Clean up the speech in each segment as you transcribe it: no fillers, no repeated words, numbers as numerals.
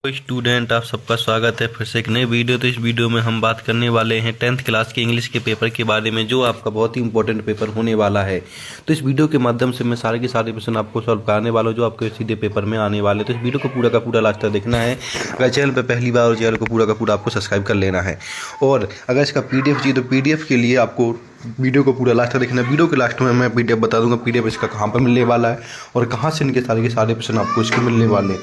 Student, आप सबका स्वागत है फिर से एक नए वीडियो। तो इस वीडियो में हम बात करने वाले हैं 10th क्लास के इंग्लिश के पेपर के बारे में, जो आपका बहुत ही इंपॉर्टेंट पेपर होने वाला है। तो इस वीडियो के माध्यम से मैं सारे के सारे क्वेश्चन आपको सॉल्व कराने वाला हूँ, जो आपके सीधे पेपर में आने वाले हैं। तो इस वीडियो को पूरा का पूरा लास्ट तक देखना है। अगर चैनल पर पहली बार और चैनल को पूरा का पूरा आपको सब्सक्राइब कर लेना है। और अगर इसका PDF चाहिए तो PDF के लिए आपको वीडियो को पूरा लास्ट तक देखना है। वीडियो के लास्ट में मैं PDF बता दूंगा, PDF इसका कहाँ पर मिलने वाला है और कहाँ से इनके सारे के सारे क्वेश्चन आपको इसके मिलने वाले हैं।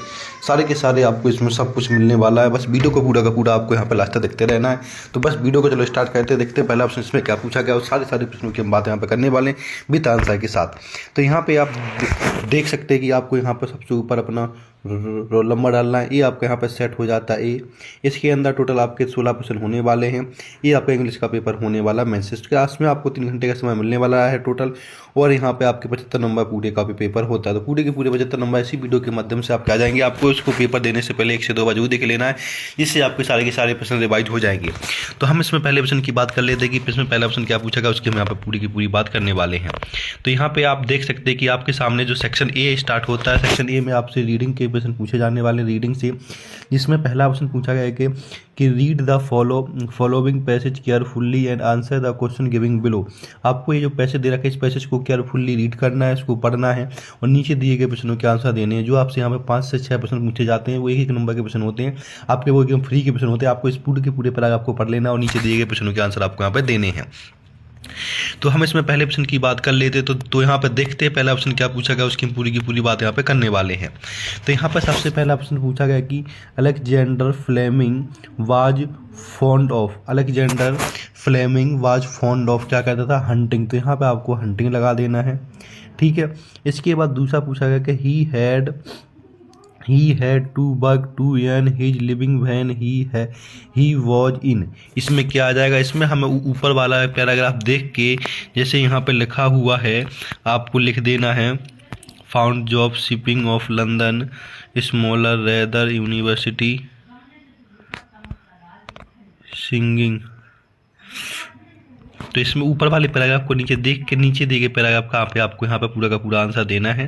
सारे के सारे आपको इसमें सब कुछ मिलने वाला है। बस वीडियो को पूरा का पूरा आपको यहाँ पे लास्ट तक देखते रहना है। तो बस वीडियो को चलो स्टार्ट करते देखते हैं पहला ऑप्शन इसमें क्या पूछा गया और सारे प्रश्नों की हम बात यहाँ पे करने वाले हैं विद आंसर के साथ। तो यहाँ पे आप देख सकते हैं कि आपको यहाँ पर सबसे ऊपर अपना रोल नंबर डालना है। ये आपका यहाँ पर सेट हो जाता है। इसके अंदर टोटल आपके 16 क्वेश्चन होने वाले हैं। ये आपका इंग्लिश का पेपर होने वाला मेंस क्लास में आपको 3 घंटे का समय मिलने वाला है टोटल। और यहाँ पे आपके 75 नंबर पूरे का भी पेपर होता है। तो पूरे के पूरे 75 नंबर इसी वीडियो के माध्यम से आपके आ जाएंगे। आपको इसको पेपर देने से पहले 1 से 2 बार जरूर देख लेना है, जिससे आपके सारे के सारे प्रश्न रिवाइज हो जाएंगे। तो हम इसमें पहले ऑप्शन की बात कर लेते हैं कि इसमें पहला ऑप्शन क्या पूछा गया, उसकी हम यहाँ पर पूरी की पूरी बात करने वाले हैं। तो यहाँ पे आप देख सकते हैं कि आपके सामने जो सेक्शन ए स्टार्ट होता है, सेक्शन ए में आपसे रीडिंग के प्रश्न पूछे जाने वाले रीडिंग से, जिसमें पहला ऑप्शन पूछा गया है कि read the following passage carefully and answer the question giving below. आपको ये जो पैसेज दे रखा है, इस पैसेज को केयरफुल्ली रीड करना है, इसको पढ़ना है और नीचे दिए गए प्रश्नों के आंसर देने हैं। जो आपसे यहाँ पे 5 से 6 प्रश्न पूछे जाते हैं, वो एक नंबर के प्रश्न होते हैं आपके, वो एकदम फ्री के प्रश्न होते हैं। आपको इस पूरे के पूरे पैराग्राफ आपको पढ़ लेना और नीचे दिए गए प्रश्नों के आंसर आपको यहाँ पे देने हैं। तो हम इसमें पहले ऑप्शन की बात कर लेते तो यहाँ पर देखते हैं पहला ऑप्शन क्या पूछा गया, उसकी पूरी की पूरी बात यहाँ पे करने वाले हैं। तो यहाँ पर सबसे पहला ऑप्शन पूछा गया कि Alexander Fleming was fond of क्या कहता था, हंटिंग। तो यहाँ पे आपको हंटिंग लगा देना है, ठीक है। इसके बाद दूसरा पूछा गया कि he had to work to earn his living when he was in। इसमें क्या आ जाएगा, इसमें हमें ऊपर वाला पैराग्राफ देख के जैसे यहाँ पे लिखा हुआ है आपको लिख देना है, found job shipping of London smaller rather university singing. तो इसमें ऊपर वाले पैराग्राफ को नीचे देख के नीचे दिए गए पैराग्राफ का पे आपको यहाँ पे पूरा का पूरा आंसर देना है।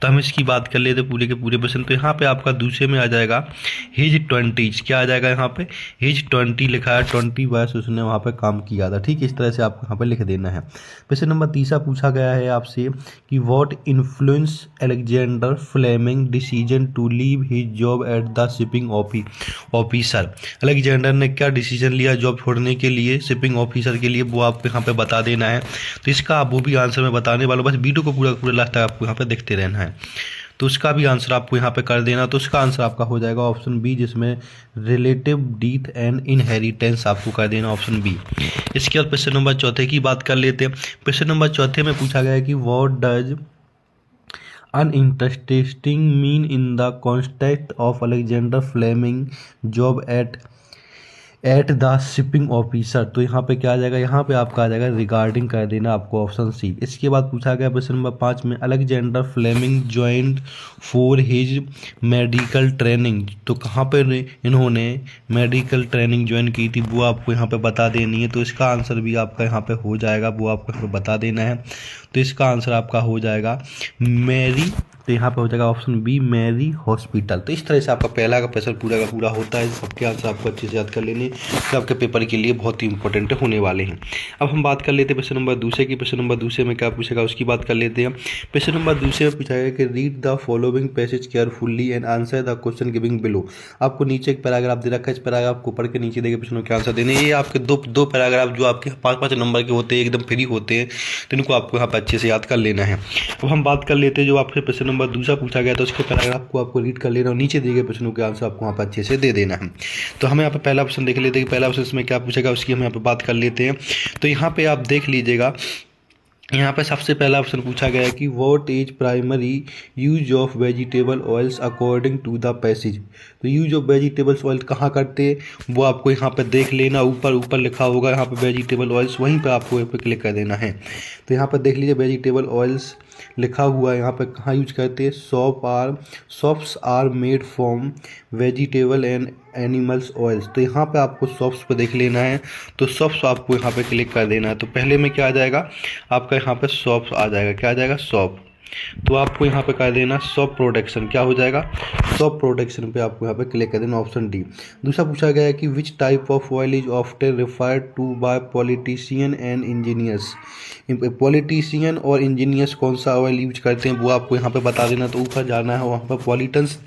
तो हम इसकी बात कर लेते पूरे के पूरे प्रश्न। तो यहाँ पे आपका दूसरे में आ जाएगा हिज 20, क्या आ जाएगा यहाँ पे हिज 20 लिखा है, 20 वर्ष उसने वहाँ पे काम किया था, ठीक। इस तरह से आपको यहाँ पे लिख देना है। प्रश्न नंबर 3 पूछा गया है आपसे कि what influence Alexander Fleming decision to leave his job at the shipping officer. Alexander ने क्या डिसीजन लिया जॉब छोड़ने के लिए शिपिंग ऑफिसर के लिए, वो आपको यहाँ पे बता देना है। तो इसका आप वो भी आंसर मैं बताने वाला हूँ, बस वीडियो को पूरा पूरा लास्ट तक आपको यहाँ पे देखते रहना है। तो उसका भी आंसर आपको यहाँ पे कर देना। तो उसका आंसर आपका हो जाएगा ऑप्शन बी, जिसमें रिलेटिव डेथ एंड इनहेरिटेंस आपको कर देना ऑप्शन बी। इसके बाद प्रश्न नंबर 4 की बात कर लेते हैं। प्रश्न नंबर 4 में पूछा गया है कि what does uninteresting mean in the context of Alexander Fleming job at the shipping officer. तो यहाँ पे क्या आ जाएगा, यहाँ पे आपका आ जाएगा रिगार्डिंग कर देना आपको ऑप्शन सी। इसके बाद पूछा गया प्रश्न नंबर 5 में Alexander Fleming joined for his medical training. तो कहाँ पर इन्होंने मेडिकल ट्रेनिंग ज्वाइन की थी, वो आपको यहाँ पे बता देनी है। तो इसका आंसर भी आपका यहाँ पे हो जाएगा, वो आपको यहाँ पे बता देना है। तो इसका आंसर आपका हो जाएगा मैरी, तो यहाँ पे हो जाएगा ऑप्शन बी मैरी हॉस्पिटल। तो इस तरह से आपका पहला का प्रश्न पूरा का पूरा होता है। सबके आंसर आपको अच्छे से याद कर लेने, तो आपके पेपर के लिए बहुत ही इंपॉर्टेंट होने वाले हैं। अब हम बात कर लेते हैं प्रश्न नंबर 2 की। प्रश्न नंबर 2 में क्या पूछेगा उसकी बात कर लेते हैं। प्रश्न नंबर 2 में पूछा गया कि read the following passage carefully and answer the question giving below. आपको नीचे एक पैराग्राफ दे रखा है, इस पैराग्राफ को पढ़ के नीचे देखे प्रश्नों के आंसर देने। ये आपके दो पैराग्राफ जो आपके 5-5 नंबर के होते हैं, एकदम फ्री होते हैं, तो इनको आपको यहाँ पर अच्छे से याद कर लेना है। अब हम बात कर लेते हैं जो आपसे प्रश्न नंबर 2 पूछा गया, तो उसके पैराग्राफ को आपको रीड कर लेना और नीचे दिए गए प्रश्नों के आंसर आपको वहाँ पर अच्छे से दे देना है। तो हम यहाँ पे पहला ऑप्शन देख लेते हैं कि पहला ऑप्शन इसमें क्या पूछेगा, उसकी हम यहाँ पे बात कर लेते हैं। तो यहाँ पे आप देख लीजिएगा, यहाँ पे सबसे पहला ऑप्शन पूछा गया है कि what is primary use of vegetable oils according to the passage. तो यूज ऑफ वेजिटेबल्स ऑयल कहाँ करते हैं वो आपको यहाँ पे देख लेना, ऊपर लिखा होगा यहाँ पे वेजिटेबल ऑयल्स, वहीं पे आपको यहाँ पे क्लिक कर देना है। तो यहाँ पर देख लीजिए वेजिटेबल ऑयल्स लिखा हुआ है, यहाँ पे कहाँ यूज करते हैं, soaps are made from vegetable and animals oils. तो यहाँ पे आपको सॉप्स पे देख लेना है, तो सॉप्स आपको यहाँ पे क्लिक कर देना है। तो पहले में क्या आ जाएगा आपका, यहाँ पे सॉप्स आ जाएगा, क्या आ जाएगा सॉप। तो आपको यहाँ पे कर देना सॉप प्रोटेक्शन, क्या हो जाएगा, सॉप प्रोटेक्शन पे आपको यहाँ पे क्लिक कर देना, ऑप्शन डी। दूसरा पूछा गया है कि which type of oil is often referred to by politician and engineers. Politician और इंजीनियर्स कौन सा ऑयल यूज करते हैं वो आपको यहाँ पे बता देना। तो ऊपर जाना है, वहाँ पर पॉलिटेंस,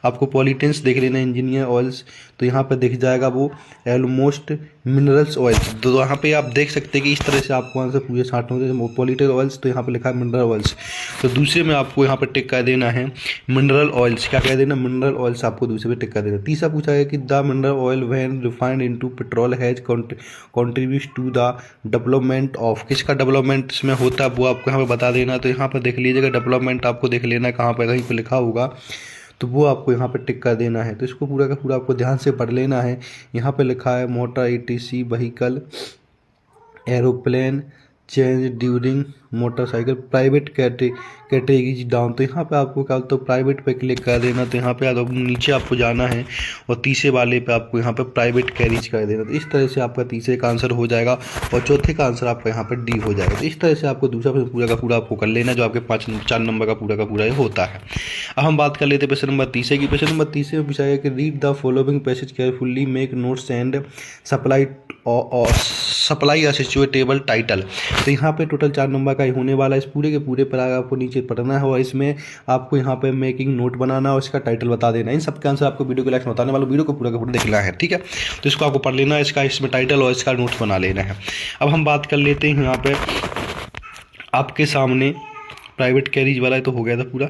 आपको पॉलिटेंस देख लेना, इंजीनियर ऑयल्स, तो यहाँ पे दिख जाएगा वो ऑलमोस्ट मिनरल्स ऑयल। तो यहाँ पे आप देख सकते हैं कि इस तरह से आपको वहाँ से पूरे छांट होते पॉलिटिकल ऑयल्स, तो यहाँ पे लिखा है मिनरल ऑयल्स। तो दूसरे में आपको यहाँ पे टिक कर देना है मिनरल ऑयल्स, क्या कह देना, मिनरल ऑयल्स आपको दूसरे पे टिक कर देना। तीसरा पूछा है कि the mineral oil when refined into petrol has contribute to the development of, किसका डेवलपमेंट इसमें होता है वो आपको यहाँ पे बता देना। तो यहाँ पर देख लीजिएगा डेवलपमेंट आपको देख लेना कहाँ पर, कहीं पर लिखा होगा, तो वो आपको यहाँ पे टिक कर देना है। तो इसको पूरा का पूरा आपको ध्यान से पढ़ लेना है। यहाँ पे लिखा है motor etc vehicle aeroplane change during motorcycle private categories down. तो यहाँ पे आपको क्या, तो प्राइवेट पे क्लिक कर देना। तो यहाँ पे नीचे आपको जाना है और तीसरे वाले पे आपको यहाँ पे प्राइवेट कैरिज कर देना। तो इस तरह से आपका तीसरे का आंसर हो जाएगा और चौथे का आंसर आपका यहाँ पे डी हो जाएगा। तो इस तरह से आपको दूसरा प्रश्न पूरा का पूरा आपको कर लेना, जो आपके 4 नंबर का पूरा होता है। अब हम बात कर लेते हैं प्रश्न नंबर तीसरे की। प्रश्न नंबर तीसरे में पूछा गया कि read the following passage carefully, make notes and supply a suitable title. तो यहाँ पे टोटल 4 नंबर का ही होने वाला है। इस पूरे के पूरे पैराग्राफ को नीचे पढ़ना है और इसमें आपको यहाँ पे मेकिंग नोट बनाना और इसका टाइटल बता देना। इन सबके आंसर आपको वीडियो के लास्ट में बताने वाला, वीडियो को पूरा का पूरा देखना है, ठीक है। तो इसको आपको पढ़ लेना है, इसका इसमें टाइटल और इसका नोट्स बना लेना है। अब हम बात कर लेते हैं यहाँ पे आपके सामने प्राइवेट कैरिज वाला तो हो गया था पूरा।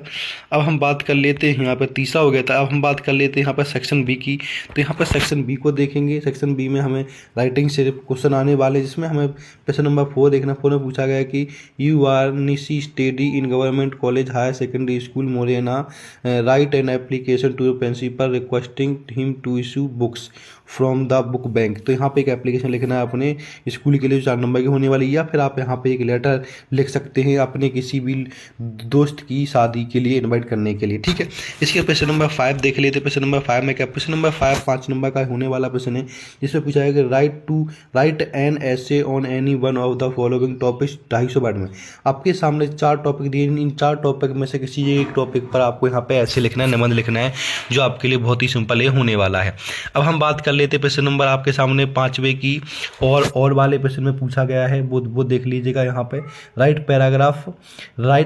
अब हम बात कर लेते हैं यहाँ पर तीसरा हो गया था। अब हम बात कर लेते हैं यहाँ पर सेक्शन बी की। तो यहाँ पर सेक्शन बी को देखेंगे। सेक्शन बी में हमें राइटिंग से क्वेश्चन आने वाले, जिसमें हमें क्वेश्चन नंबर 4 देखना। 4 में पूछा गया कि you are Nishi study in government college higher secondary school Morena, write an application to your principal requesting him to issue books from the book bank. तो यहाँ पे एक एप्लीकेशन लिखना है अपने स्कूल के लिए, 4 नंबर की होने वाली, या फिर आप यहाँ पे एक लेटर लिख सकते हैं अपने किसी भी दोस्त की शादी के लिए इनवाइट करने के लिए, ठीक है। इसके प्रश्न नंबर 5 देख लेते हैं। प्रश्न नंबर 5 में क्या, प्रश्न नंबर 5 नंबर का होने वाला प्रश्न है, जिसमें पूछा है कि right an essay on any one of the following topics. 250 word में आपके सामने 4 टॉपिक दिए, इन 4 टॉपिक में से किसी एक टॉपिक पर आपको यहाँ पे ऐसे लिखना है, निबंध लिखना है, जो आपके लिए बहुत ही सिंपल है होने वाला है। अब हम बात कर लेते प्रश्न नंबर आपके सामने 5वें की, और वाले प्रश्न में पूछा गया है, वो देख लीजिएगा यहाँ पे। Right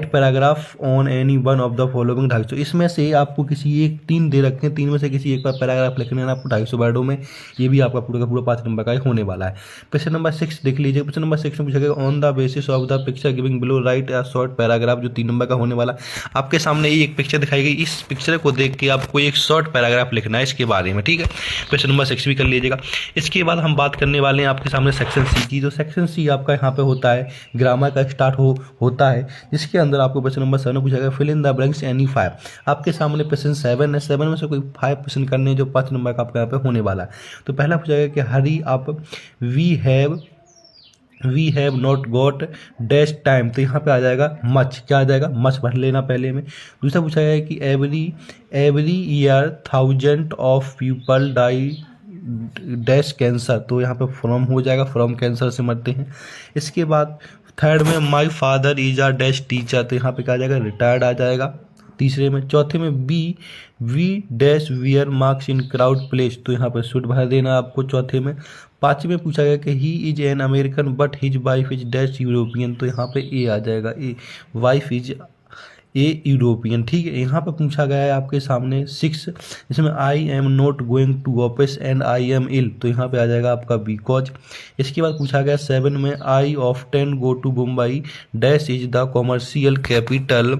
paragraph on any one of the following 250। इसमें से आपको किसी एक 3 दे रखे हैं, 3 में से किसी एक पर पैराग्राफ लिखना है आपको 250 वर्डों में। ये भी आपका पूरा का पूरा 5 नंबर का होने वाला है। प्रश्न नंबर 6 देख लीजिए। प्रश्न नंबर 6 में पूछा गया on the basis of the picture giving below right a short paragraph, जो 3 नंबर का होने वाला। आपके सामने एक पिक्चर दिखाई गई, इस पिक्चर को देख के आपको एक शॉर्ट पैराग्राफ लिखना है इसके बारे में, ठीक है। प्रश्न नंबर 6 भी कर लीजिएगा। इसके बाद हम बात करने वाले हैं आपके सामने सेक्शन सी की। जो सेक्शन सी आपका यहाँ पे होता है, ग्रामर का स्टार्ट होता है, जिसके अंदर आपको प्रश्न नंबर 7 पूछा गया fill in the blanks any 5। आपके सामने प्रश्न 7 है, 7 में से कोई 5 प्रश्न करने, जो 5 नंबर का आपका यहाँ पे होने वाला है। तो पहला पूछा गया कि hurry up, we have not got dash time. तो यहाँ पे आ जाएगा मच, क्या आ जाएगा, मच भर लेना पहले में। दूसरा पूछा गया कि every year 1000 of people die dash cancer. तो यहाँ पे फ्रॉम हो जाएगा, फ्रॉम कैंसर से मरते हैं। इसके बाद थर्ड में my father is a dash teacher. तो यहाँ पे क्या आ जाएगा, रिटायर्ड आ जाएगा तीसरे में। चौथे में we dash wear marks in crowd place. तो यहाँ पे शुड भर देना आपको चौथे में। 5वें में पूछा गया कि he is an American but his wife is dash European. तो यहाँ पे ए आ जाएगा, a wife is a European, ठीक है। यहाँ पे पूछा गया है आपके सामने 6, जिसमें I am not going to office and I am ill. तो यहाँ पे आ जाएगा आपका बिकॉज। इसके बाद पूछा गया 7 में I often go to Mumbai dash is the commercial capital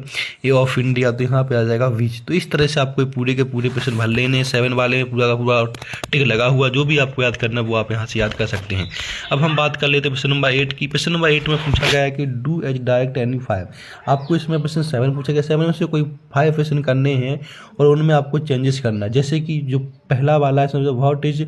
of India. तो यहाँ पे आ जाएगा विच। तो इस तरह से आपको पूरे के पूरे प्रश्न भर लेने। 7 वाले में पूरा का पूरा टिक लगा हुआ, जो भी आपको याद करना है वो आप यहाँ से याद कर सकते हैं। अब हम बात कर लेते हैं प्रश्न नंबर 8 की। प्रश्न नंबर 8 में पूछा गया है कि डू एज डायरेक्ट एनी 5। आपको इसमें प्रश्न 7 पूछा गया, 7 में से कोई 5 प्रश्न करने हैं और उनमें आपको चेंजेस करना है। जैसे कि जो पहला वाला है, समझो what is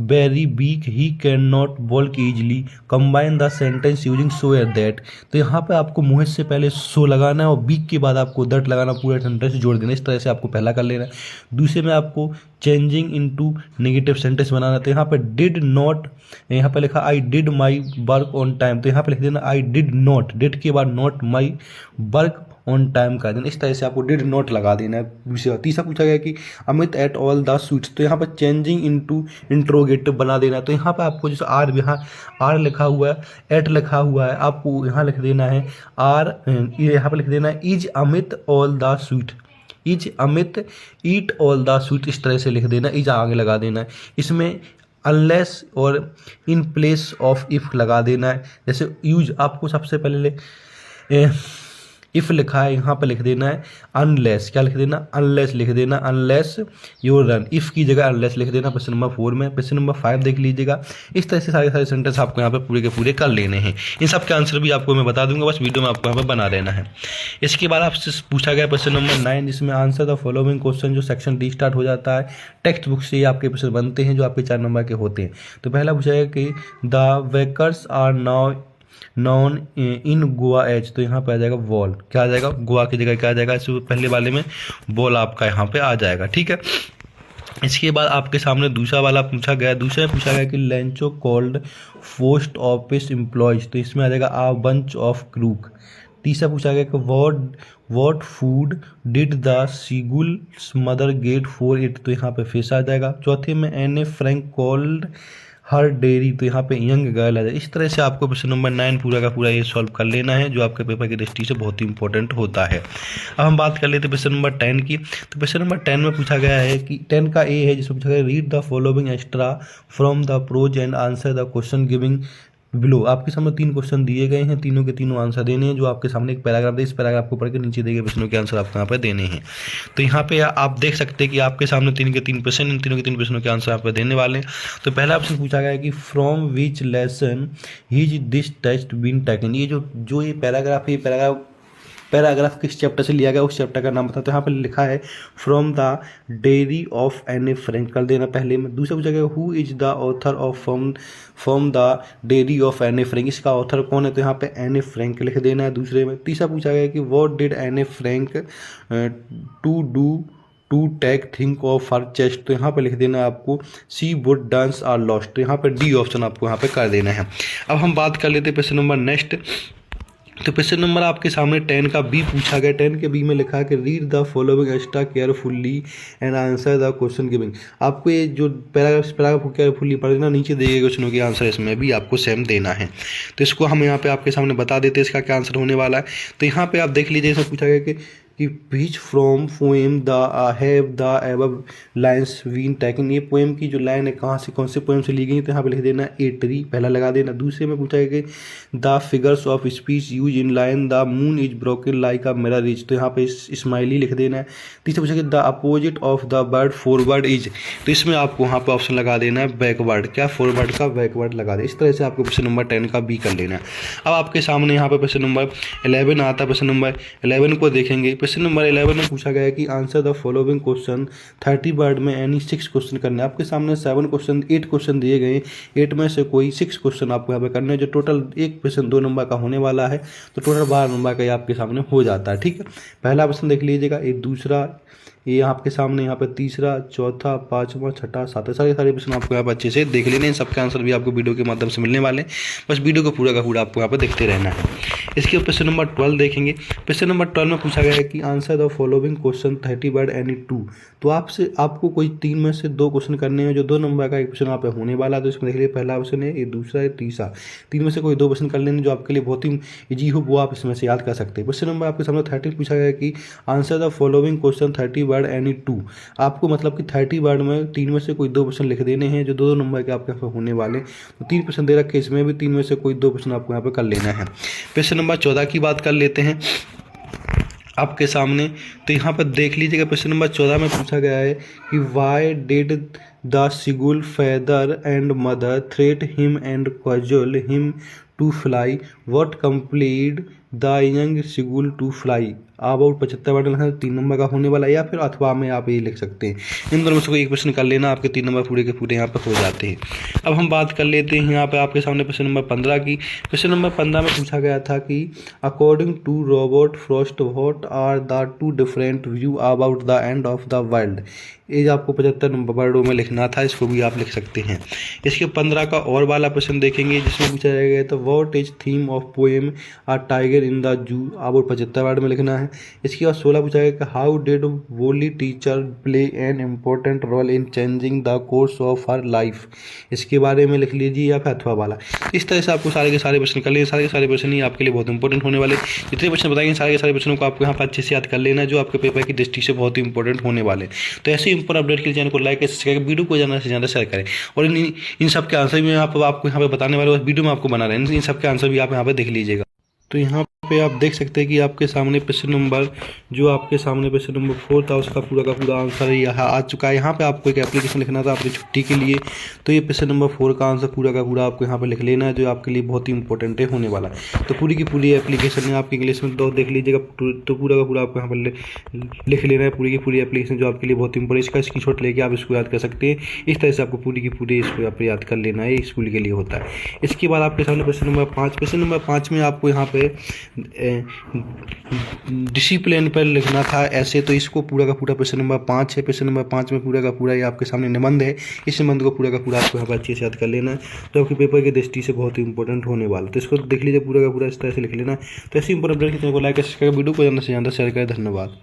very weak he can not walk easily, combine the sentence using so at that. तो यहाँ पे आपको मुँह से पहले सो लगाना है और वीक के बाद आपको दैट लगाना, पूरा सेंटेंस जोड़ देना। इस तरह से आपको पहला कर लेना है। दूसरे में आपको चेंजिंग इनटू नेगेटिव सेंटेंस बनाना। तो यहाँ पे डिड नॉट, यहाँ पे लिखा I did my work on time. तो यहाँ पे लिख देना आई डिड नॉट, डिड के बाद not my work on time कर देना। इस तरह से आपको डिड नॉट लगा देना है। तीसरा पूछा गया कि Amit at all the sweets, तो यहाँ पर चेंजिंग इनटू इंट्रोगेटिव बना देना। तो यहाँ पर आपको जैसे आर, यहाँ आर लिखा हुआ है, एट लिखा हुआ है, आपको यहाँ लिख देना है आर, यहाँ पर लिख देना है is Amit all the sweet, is Amit eat all the sweet, इस तरह से लिख देना, इज आगे लगा देना है। इसमें अनलेस और इन प्लेस ऑफ इफ लगा देना है। जैसे यूज आपको सबसे पहले इफ लिखा है, यहाँ पर लिख देना है अनलेस, क्या लिख देना, अनलेस लिख देना, अनलेस योर रन, इफ की जगह अनलेस लिख देना। क्वेश्चन नंबर 4 में। क्वेश्चन नंबर 5 देख लीजिएगा। इस तरह से सारे सेंटेंस आपको यहाँ पे पूरे के पूरे कर लेने हैं। इन सब के आंसर भी आपको मैं बता दूंगा, बस वीडियो में आपको यहाँ पे बना देना है। इसके बाद आपसे पूछा गया क्वेश्चन नंबर 9, जिसमें आंसर द फॉलोइंग क्वेश्चन, जो सेक्शन डी स्टार्ट हो जाता है। टेक्स्ट बुक से ही आपके क्वेश्चन बनते हैं, जो आपके 4 नंबर के होते हैं। तो पहला पूछा गया कि the bakers are now known in Goa as, तो यहाँ पे आ जाएगा वॉल, क्या आ जाएगा, गोवा की जगह क्या आ जाएगा, इससे पहले वाले में बॉल आपका यहाँ पे आ जाएगा। ठीक है। इसके बाद आपके सामने दूसरा वाला पूछा गया। दूसरा पूछा गया कि Lencho called post office employees, तो इसमें आ जाएगा आ बंच ऑफ क्रूक। तीसरा पूछा गया कि what food did the seagull's mother get for it, तो यहाँ पे फिश आ जाएगा। चौथे में एन ए फ्रैंक कॉल्ड हर डेयरी, तो यहाँ पे यंग गर्ल आ जाए। इस तरह से आपको क्वेश्चन नंबर 9 पूरा का पूरा ये सॉल्व कर लेना है, जो आपके पेपर की दृष्टि से बहुत ही इंपॉर्टेंट होता है। अब हम बात कर लेते हैं क्वेश्चन नंबर 10 की। तो क्वेश्चन नंबर 10 में पूछा गया है कि 10 का ए है, जिसमें पूछा गया read the following extra from the prose and answer the question giving below. आपके सामने 3 क्वेश्चन दिए गए हैं, तीनों के तीनों आंसर देने हैं। जो आपके सामने एक पैराग्राफ है, इस पैराग्राफ को पढ़ के नीचे दिए गए प्रश्नों के आंसर आपको यहाँ पे देने हैं। तो यहाँ पे आप देख सकते हैं कि आपके सामने 3 के 3 प्रश्न, इन तीनों के 3 प्रश्नों के आंसर आप पे देने वाले हैं। तो पहला ऑप्शन पूछा गया है कि from which lesson his this test been taken, ये जो ये पैराग्राफ है, ये पैराग्राफ किस चैप्टर से लिया गया, उस चैप्टर का नाम बता। तो यहाँ पर लिखा है from the diary of N A Frank कर देना पहले में। दूसरा पूछा गया who is the author of from the diary of N A Frank, इसका ऑथर कौन है, तो यहाँ पे एन ए फ्रैंक लिख देना है दूसरे में। तीसरा पूछा गया कि what did N A Frank to do to take think of her chest, तो यहाँ पे लिख देना है आपको she would dance or lost, तो यहाँ पे डी ऑप्शन आपको यहाँ पे कर देना है। अब हम बात कर लेते हैं क्वेश्चन नंबर नेक्स्ट। तो क्वेश्चन नंबर आपके सामने 10 का बी पूछा गया। 10 के बी में लिखा है कि read the following extra carefully and answer the question giving. आपको ये जो पैराग्राफ को केयरफुली पढ़ना, नीचे दिए गए क्वेश्चनों के आंसर इसमें भी आपको सेम देना है। तो इसको हम यहाँ पे आपके सामने बता देते हैं इसका क्या आंसर होने वाला है। तो यहाँ पे आप देख लीजिए, इसमें पूछा गया कि which from poem the have the above lines been taken, ये पोएम की जो लाइन है कहाँ से, कौन से पोएम से ली गई, तो यहाँ पे लिख देना ए ट्री, पहला लगा देना। दूसरे में पूछा गया कि the figures of speech use in line the moon is broken like a mirror is, तो यहाँ पे स्माइली लिख देना है। तीसरा पूछा गया the opposite of the word forward is, तो इसमें आपको यहाँ पे ऑप्शन लगा देना है बैकवर्ड, क्या फॉरवर्ड का बैकवर्ड लगा दे। इस तरह से आपको क्वेश्चन नंबर 10 का बी कर लेना है। अब आपके सामने यहाँ पे क्वेश्चन नंबर 11 आता है। क्वेश्चन नंबर 11 को देखेंगे। क्वेश्चन नंबर 11 में पूछा गया है कि answer the following question 30 word में एनी 6 क्वेश्चन करने। आपके सामने 8 क्वेश्चन दिए गए, 8 में से कोई 6 क्वेश्चन आपको यहाँ पे करने हैं, जो टोटल एक क्वेश्चन 2 नंबर का होने वाला है। तो टोटल 12 नंबर का ये आपके सामने हो जाता है। ठीक है, पहला क्वेश्चन देख लीजिएगा, एक दूसरा, ये आपके सामने यहाँ पे तीसरा, चौथा, पांचवा, छठा, सातवां, सारे प्रश्न आपको यहाँ पर अच्छे से देख लेने हैं। सबके आंसर भी आपको वीडियो के माध्यम से मिलने वाले हैं, बस वीडियो को पूरा का पूरा आपको यहाँ पर देखते रहना है। इसके क्वेश्चन नंबर 12 देखेंगे। क्वेश्चन नंबर 12 में पूछा गया है कि answer the following question 30 word any 2, तो आपको कोई 3 में से 2 क्वेश्चन करने हैं, जो 2 नंबर का एक क्वेश्चन यहाँ पे होने वाला है। तो इसमें देख लीजिए, पहला क्वेश्चन है, ये दूसरा है, तीसरा, 3 में से कोई 2 क्वेश्चन कर लेने जो आपके लिए बहुत ही ईजी हो, वो आप इसमें से याद कर सकते हैं। क्वेश्चन नंबर आपके सामने 30 पूछा गया कि answer the following question 30 word any 2, आपको मतलब कि 30 वर्ड में 3 में से कोई 2 क्वेश्चन लिख देने हैं, जो 2 नंबर के आपके यहाँ होने वाले। तो 3 प्रश्न दे रखे, इसमें भी 3 में से कोई 2 प्रश्न आपको यहाँ पे कर लेना है। क्वेश्चन नंबर 14 की बात कर लेते हैं आपके सामने। तो यहाँ पर देख लीजिएगा, क्वेश्चन नंबर 14 में पूछा गया है कि why did the seagull father and mother threat him and cajole him to fly, what compelled the young seagull to fly. About 75 word लिखना, 3 नंबर का होने वाला है, या फिर अथवा में आप ये लिख सकते हैं। इन दोनों में से कोई एक क्वेश्चन कर लेना, आपके 3 नंबर पूरे के पूरे यहाँ पे हो जाते हैं। अब हम बात कर लेते हैं यहाँ पे आपके सामने क्वेश्चन नंबर 15 की। क्वेश्चन नंबर 15 में पूछा गया था कि according to Robert Frost what are the 2 different view about the end of the world. As आपको 75 नंबर वर्डों में लिखना था, इसको भी आप लिख सकते हैं। इसके 15 का और वाला प्रश्न देखेंगे जिसमें पूछा जाएगा तो what is theme of poem a tiger in the zoo, आपको 75 वर्ड में लिखना है। इसके बाद 16 पूछा गया कि how did Bholi teacher play an important role in changing the course of her life, इसके बारे में लिख लीजिए या फिर अथवा वाला। इस तरह से आपको सारे के सारे प्रश्न कर लिए, सारे के सारे प्रश्न ही आपके लिए बहुत इंपॉर्टेंट होने वाले। जितने प्रश्न बताएंगे सारे के सारे प्रश्नों को आपको यहाँ पर अच्छे से याद कर लेना है, जो आपके पेपर की दृष्टि से बहुत ही इंपॉर्टेंट होने वाले। तो ऐसे इंपॉर्टेंट अपडेट के लिए चैनल को लाइक करें, वीडियो को ज़्यादा से ज़्यादा शेयर करें, और इन सब के आंसर भी आपको यहाँ पे बताने वाले वीडियो में आपको बना रहे हैं, इन सब के आंसर भी आप यहाँ पे देख लीजिएगा। तो यहाँ पे आप देख सकते हैं कि आपके सामने प्रश्न नंबर 4 था, उसका पूरा का पूरा आंसर यहाँ आ चुका है। यहाँ पे आपको एक एप्लीकेशन लिखना था अपनी छुट्टी के लिए, तो ये प्रश्न नंबर 4 का आंसर पूरा का पूरा आपको यहाँ पे लिख लेना है, जो आपके लिए बहुत ही इंपॉर्टेंट है होने वाला है। तो पूरी की पूरी एप्लीकेशन है, आपकी इंग्लिश में तो देख लीजिएगा, तो पूरा का पूरा आपको यहाँ पर लिख लेना है, पूरी की पूरी एप्लीकेशन जो आपके लिए बहुत इंपॉर्टेंट। इसका स्क्रीनशॉट लेके आप इसको याद कर सकते हैं। इस तरह से आपको पूरी की पूरी इसको आप याद कर लेना है, स्कूल के लिए होता है। इसके बाद आपके सामने प्रश्न नंबर 5 में आपको यहाँ पे डिसिप्लिन पर लिखना था ऐसे, तो इसको पूरा का पूरा प्रश्न नंबर 5 है। प्रश्न नंबर 5 में पूरा का पूरा ये आपके सामने निबंध है, इस निबंध को पूरा का पूरा आपको यहाँ पर अच्छे से याद कर लेना है, तो आपके पेपर की दृष्टि से बहुत ही इंपॉर्टेंट होने वाला। तो इसको देख लीजिए, पूरा का पूरा इस तरह से लिख लेना। तो ऐसे इंपॉर्टेंट वीडियो को लाइक, सब्सक्राइब, वीडियो को ज़्यादा से ज़्यादा शेयर करें। धन्यवाद।